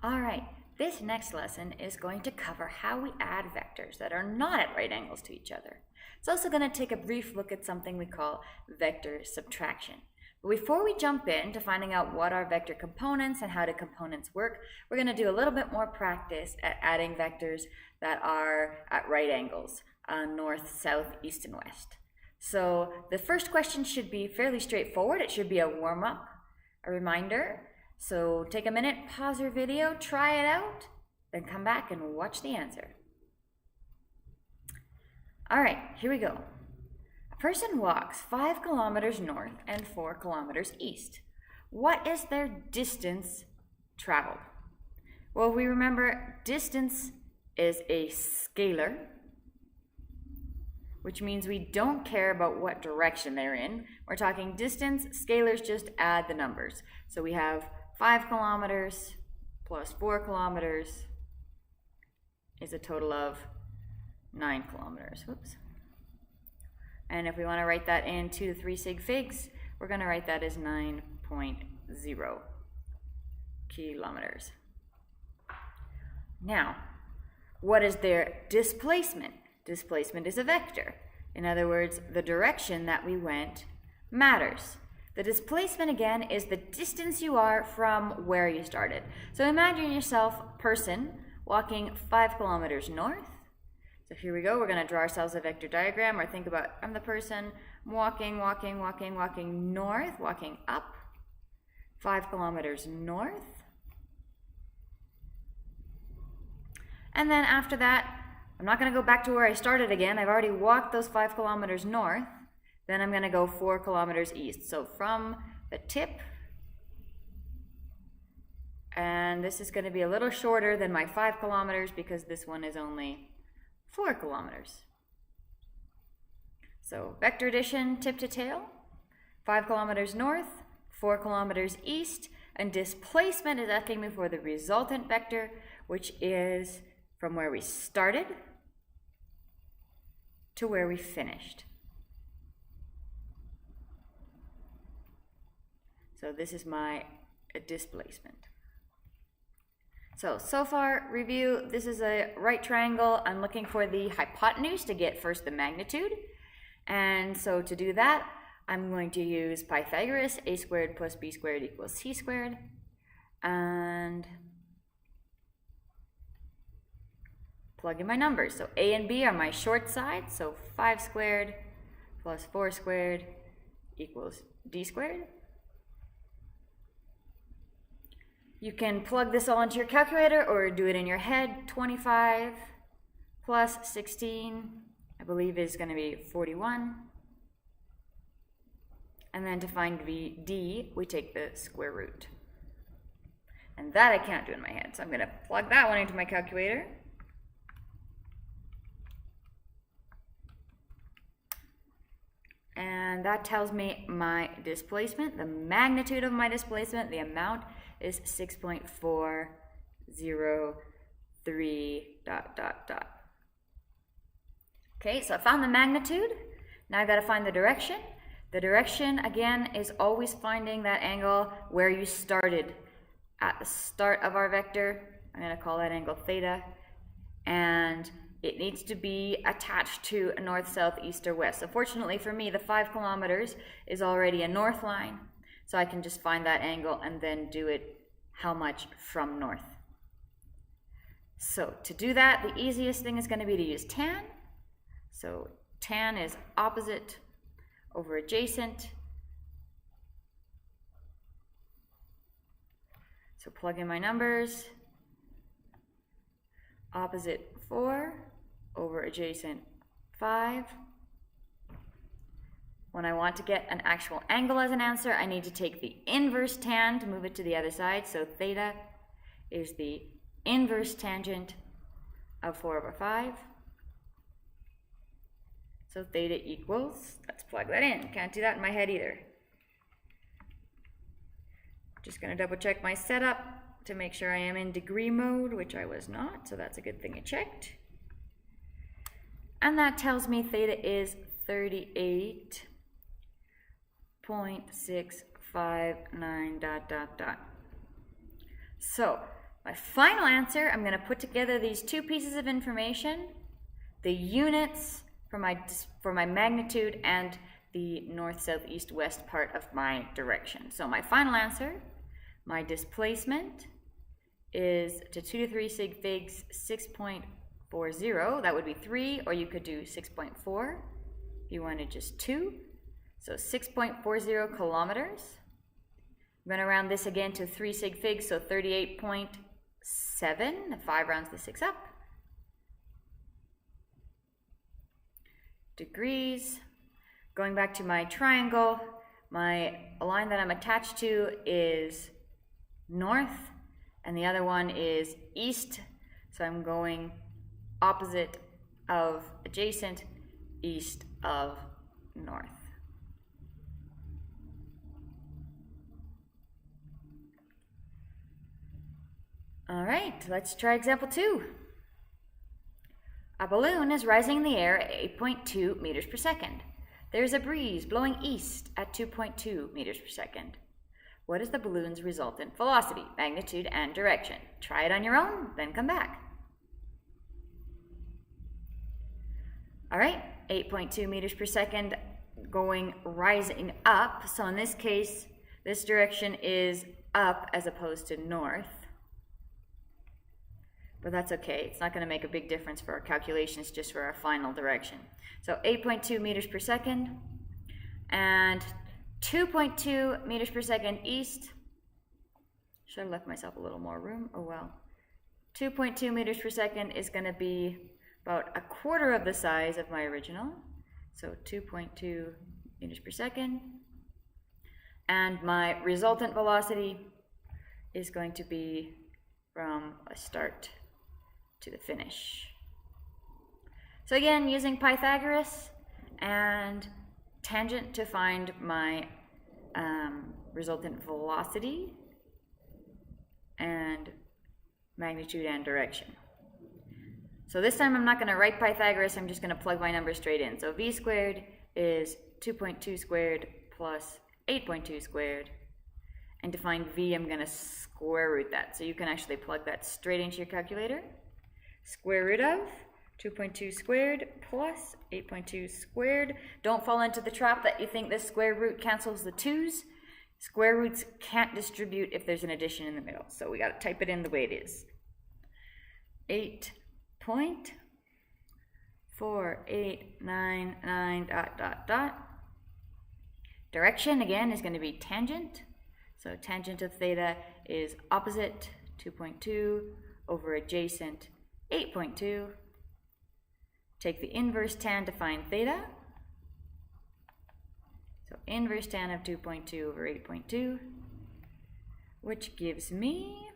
All right, this next lesson is going to cover how we add vectors that are not at right angles to each other. It's also going to take a brief look at something we call vector subtraction. But before we jump into finding out what are vector components and how do components work, we're going to do a little bit more practice at adding vectors that are at right angles, north, south, east, and west. So the first question should be fairly straightforward. It should be a warm-up, a reminder. So take a minute, pause your video, try it out, then come back and watch the answer. All right, here we go. A person walks 5 kilometers north and 4 kilometers east. What is their distance traveled? Well, we remember distance is a scalar, which means we don't care about what direction they're in. We're talking distance, scalars just add the numbers. So we have 5 kilometers plus 4 kilometers is a total of 9 kilometers. Whoops. And if we want to write that in 2 to 3 sig figs, we're going to write that as 9.0 kilometers. Now, what is their displacement? Displacement is a vector. In other words, the direction that we went matters. The displacement, again, is the distance you are from where you started. So imagine yourself, person, walking 5 kilometers north. So here we go. We're going to draw ourselves a vector diagram, or think about I'm the person walking north, walking up 5 kilometers north. And then after that, I'm not going to go back to where I started again. I've already walked those 5 kilometers north. Then I'm going to go 4 kilometers east. So from the tip, and this is going to be a little shorter than my 5 kilometers because this one is only 4 kilometers. So vector addition, tip to tail, 5 kilometers north, 4 kilometers east, and displacement is asking me for the resultant vector, which is from where we started to where we finished. So this is my displacement. So far, review, this is a right triangle. I'm looking for the hypotenuse to get first the magnitude. And so to do that, I'm going to use Pythagoras, a squared plus b squared equals c squared. And plug in my numbers. So a and b are my short side. So 5 squared plus 4 squared equals d squared. You can plug this all into your calculator or do it in your head. 25 plus 16, I believe, is going to be 41. And then to find d, we take the square root. And that I can't do in my head, so I'm going to plug that one into my calculator. And that tells me my displacement, the magnitude of my displacement, the amount is 6.403 ... Okay, so I found the magnitude. Now I've got to find the direction. The direction, again, is always finding that angle where you started at the start of our vector. I'm going to call that angle theta. And it needs to be attached to a north, south, east, or west. So fortunately for me, the 5 kilometers is already a north line. So I can just find that angle and then do it how much from north. So to do that, the easiest thing is going to be to use tan. So tan is opposite over adjacent. So plug in my numbers. Opposite 4 over adjacent 5. When I want to get an actual angle as an answer, I need to take the inverse tan to move it to the other side. So theta is the inverse tangent of 4 over 5. So theta equals, let's plug that in. Can't do that in my head either. Just going to double check my setup to make sure I am in degree mode, which I was not, so that's a good thing I checked. And that tells me theta is 38.659 ... So My final answer, I'm going to put together these two pieces of information, the units for my magnitude and the north, south, east, west part of my direction. So my final answer, my displacement is to 2 to 3 sig figs 6.40. That would be 3, or you could do 6.4 if you wanted just 2. So 6.40 kilometers. I'm going to round this again to 3 sig figs, so 38.7. 5 rounds the 6 up. Degrees. Going back to my triangle, my line that I'm attached to is north, and the other one is east. So I'm going opposite of adjacent, east of north. All right, let's try example 2. A balloon is rising in the air at 8.2 meters per second. There's a breeze blowing east at 2.2 meters per second. What is the balloon's resultant velocity, magnitude, and direction? Try it on your own, then come back. All right, 8.2 meters per second rising up. So in this case, this direction is up as opposed to north. But that's okay. It's not going to make a big difference for our calculations, just for our final direction. So 8.2 meters per second and 2.2 meters per second east. Should have left myself a little more room. Oh well. 2.2 meters per second is going to be about a quarter of the size of my original. So 2.2 meters per second. And my resultant velocity is going to be from a start to the finish. So again, using Pythagoras and tangent to find my resultant velocity and magnitude and direction. So this time I'm not going to write Pythagoras, I'm just going to plug my numbers straight in. So v squared is 2.2 squared plus 8.2 squared. And to find v, I'm going to square root that. So you can actually plug that straight into your calculator. Square root of 2.2 squared plus 8.2 squared. Don't fall into the trap that you think this square root cancels the 2's. Square roots can't distribute if there's an addition in the middle. So we got to type it in the way it is. 8.4899 ... Direction, again, is going to be tangent. So tangent of theta is opposite 2.2 over adjacent 8.2. Take the inverse tan to find theta. So inverse tan of 2.2 over 8.2, which gives me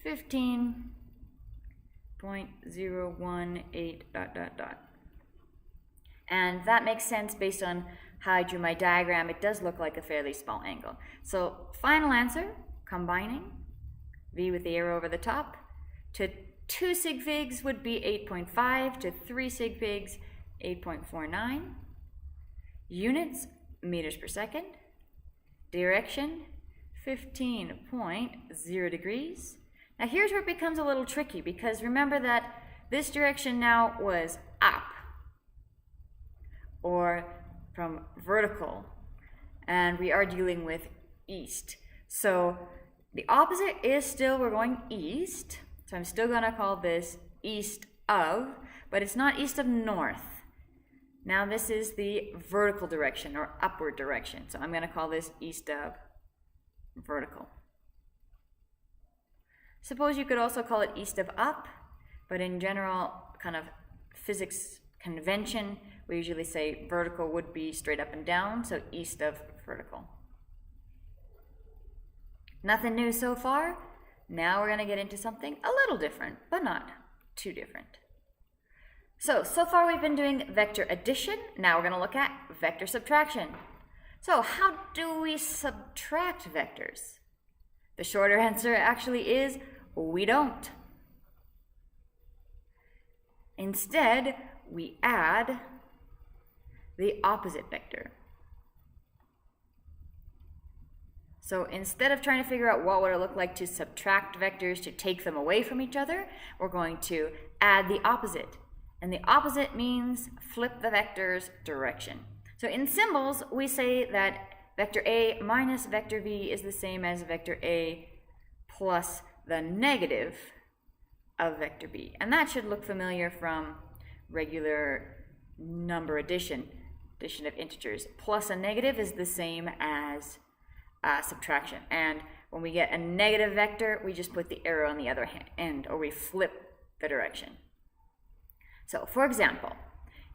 15.018 ... And that makes sense based on how I drew my diagram. It does look like a fairly small angle. So final answer, combining v with the arrow over the top, to 2 sig figs would be 8.5, to 3 sig figs 8.49. Units, meters per second. Direction, 15.0 degrees. Now here's where it becomes a little tricky, because remember that this direction now was up, or from vertical, and we are dealing with east. So the opposite is still, we're going east, so I'm still going to call this east of, but it's not east of north. Now this is the vertical direction, or upward direction, so I'm going to call this east of vertical. Suppose you could also call it east of up, but in general kind of physics convention, we usually say vertical would be straight up and down, so east of vertical. Nothing new so far. Now we're going to get into something a little different, but not too different. So far we've been doing vector addition. Now we're going to look at vector subtraction. So how do we subtract vectors? The shorter answer actually is we don't. Instead, we add the opposite vector. So instead of trying to figure out what would it look like to subtract vectors to take them away from each other, we're going to add the opposite. And the opposite means flip the vector's direction. So in symbols, we say that vector A minus vector V is the same as vector A plus the negative of vector B. And that should look familiar from regular number addition of integers. Plus a negative is the same as subtraction. And when we get a negative vector, we just put the arrow on the other end, or we flip the direction. So, for example,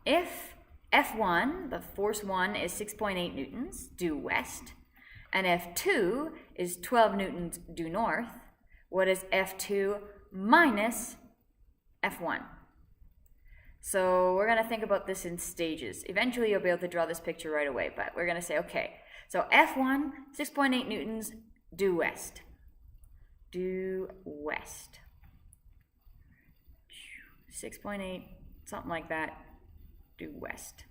if F1, the force 1, is 6.8 newtons due west, and F2 is 12 newtons due north, what is F2 minus F1? So we're going to think about this in stages. Eventually you'll be able to draw this picture right away, but we're going to say, okay, so F1, 6.8 newtons due west. Due west. 6.8, something like that, due west.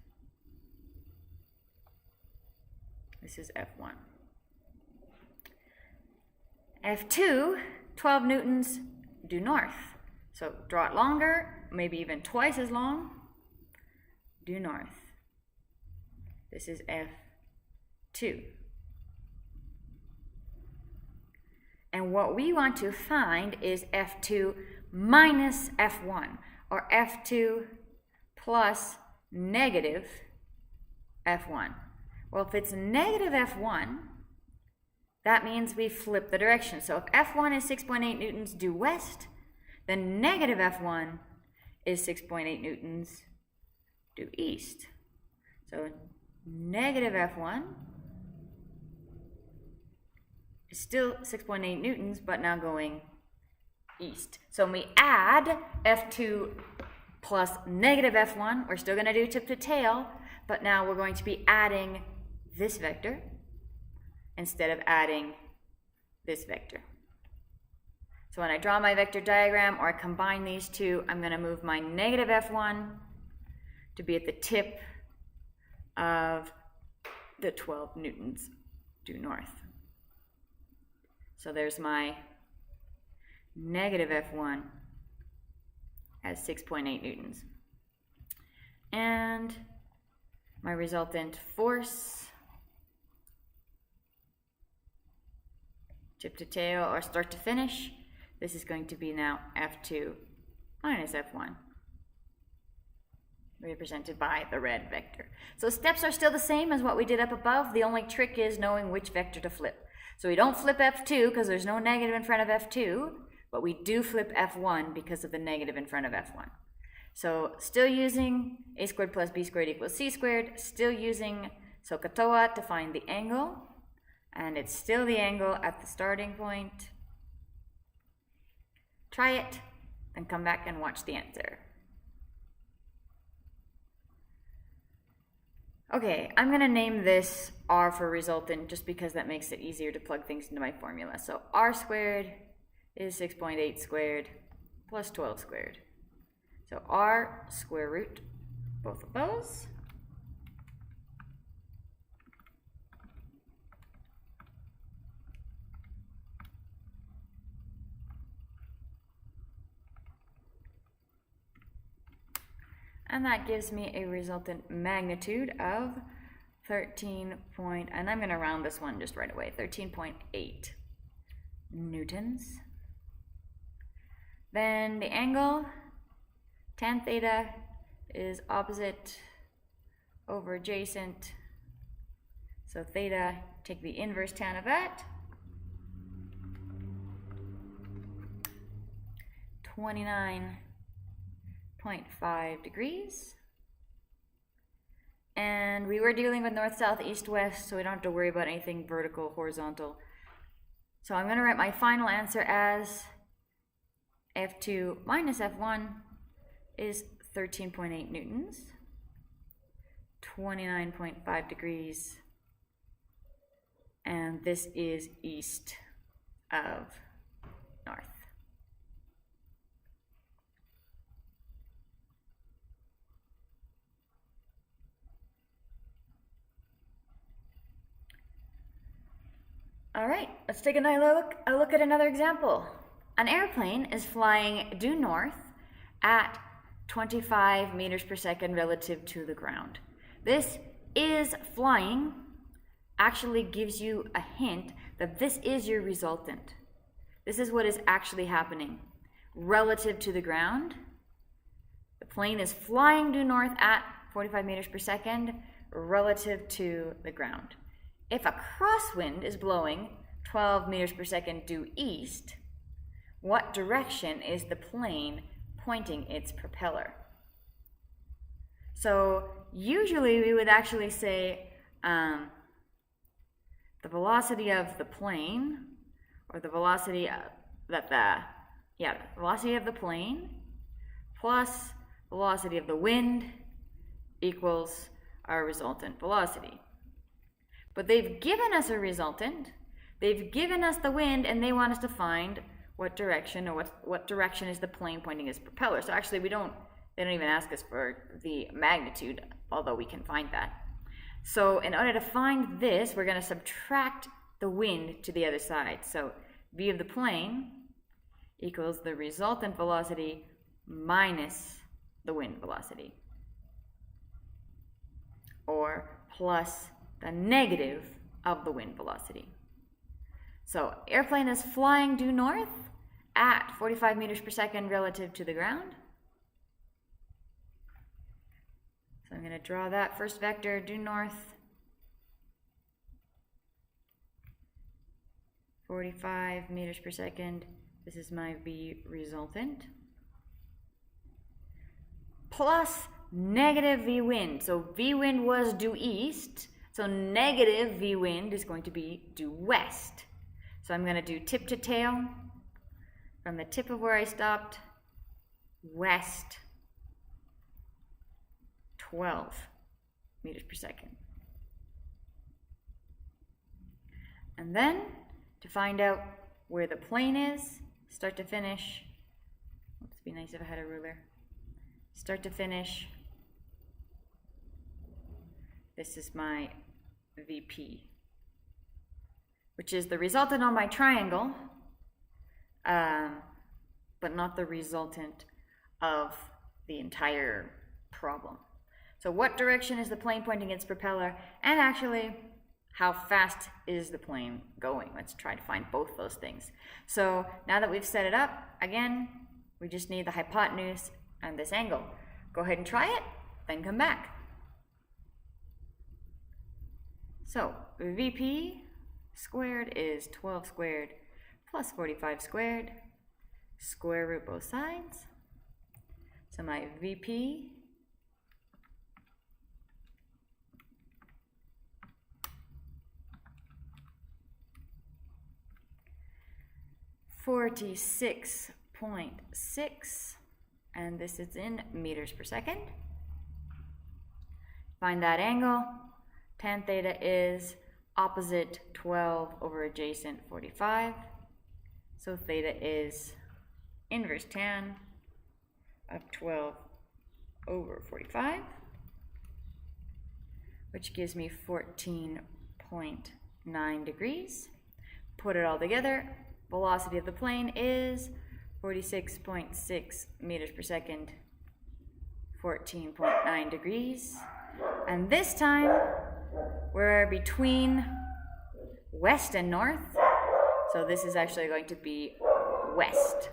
This is F1. F2, 12 newtons due north. So draw it longer, maybe even twice as long, due north. This is F2. And what we want to find is F2 minus F1, or F2 plus negative F1. Well, if it's negative F1, that means we flip the direction. So if F1 is 6.8 newtons due west, then negative F1 is 6.8 newtons due east. So negative F1 is still 6.8 newtons, but now going east. So when we add F2 plus negative F1, we're still going to do tip to tail, but now we're going to be adding this vector instead of adding this vector. So when I draw my vector diagram or I combine these two, I'm going to move my negative F1 to be at the tip of the 12 newtons due north. So there's my negative F1 as 6.8 newtons. And my resultant force, tip to tail or start to finish, this is going to be now F2 minus F1, represented by the red vector. So steps are still the same as what we did up above. The only trick is knowing which vector to flip. So we don't flip F2 because there's no negative in front of F2, but we do flip F1 because of the negative in front of F1. So still using a squared plus b squared equals c squared, still using SOHCAHTOA to find the angle, and it's still the angle at the starting point. Try it, then come back and watch the answer. Okay, I'm going to name this R for resultant just because that makes it easier to plug things into my formula. So R squared is 6.8 squared plus 12 squared. So R square root both of those. And that gives me a resultant magnitude of 13 point, and I'm going to round this one just right away, 13.8 newtons. Then the angle, tan theta, is opposite over adjacent. So theta, take the inverse tan of that. 29.5 degrees. And we were dealing with north, south, east, west, so we don't have to worry about anything vertical, horizontal. So I'm going to write my final answer as F2 minus F1 is 13.8 newtons, 29.5 degrees, and this is east of north. All right, let's take a look at another example. An airplane is flying due north at 25 meters per second relative to the ground. This is flying actually gives you a hint that this is your resultant. This is what is actually happening. Relative to the ground, the plane is flying due north at 45 meters per second relative to the ground. If a crosswind is blowing 12 meters per second due east, what direction is the plane pointing its propeller? So usually we would actually say the velocity of the plane, or the velocity velocity of the plane plus velocity of the wind equals our resultant velocity. But they've given us a resultant, they've given us the wind, and they want us to find what direction, or what direction is the plane pointing its propeller. So actually they don't even ask us for the magnitude, although we can find that. So in order to find this, we're going to subtract the wind to the other side. So v of the plane equals the resultant velocity minus the wind velocity, or plus the negative of the wind velocity. So airplane is flying due north at 45 meters per second relative to the ground. So I'm going to draw that first vector due north, 45 meters per second. This is my v resultant, plus negative v wind. So v wind was due east, so negative v wind is going to be due west. So I'm going to do tip to tail, from the tip of where I stopped, west 12 meters per second. And then to find out where the plane is, start to finish, it'd be nice if I had a ruler, start to finish, this is my VP, which is the resultant on my triangle, but not the resultant of the entire problem. So what direction is the plane pointing its propeller, and actually how fast is the plane going? Let's try to find both those things. So now that we've set it up, again, we just need the hypotenuse and this angle. Go ahead and try it, then come back. So VP squared is 12 squared plus 45 squared, square root both sides. So my VP (46.6), and this is in meters per second. Find that angle. Tan theta is opposite 12 over adjacent 45. So theta is inverse tan of 12 over 45, which gives me 14.9 degrees. Put it all together. Velocity of the plane is 46.6 meters per second, 14.9 degrees. And this time, we're between west and north. So this is actually going to be west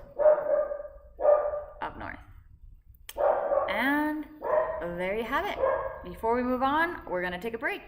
of north. And there you have it. Before we move on, we're going to take a break.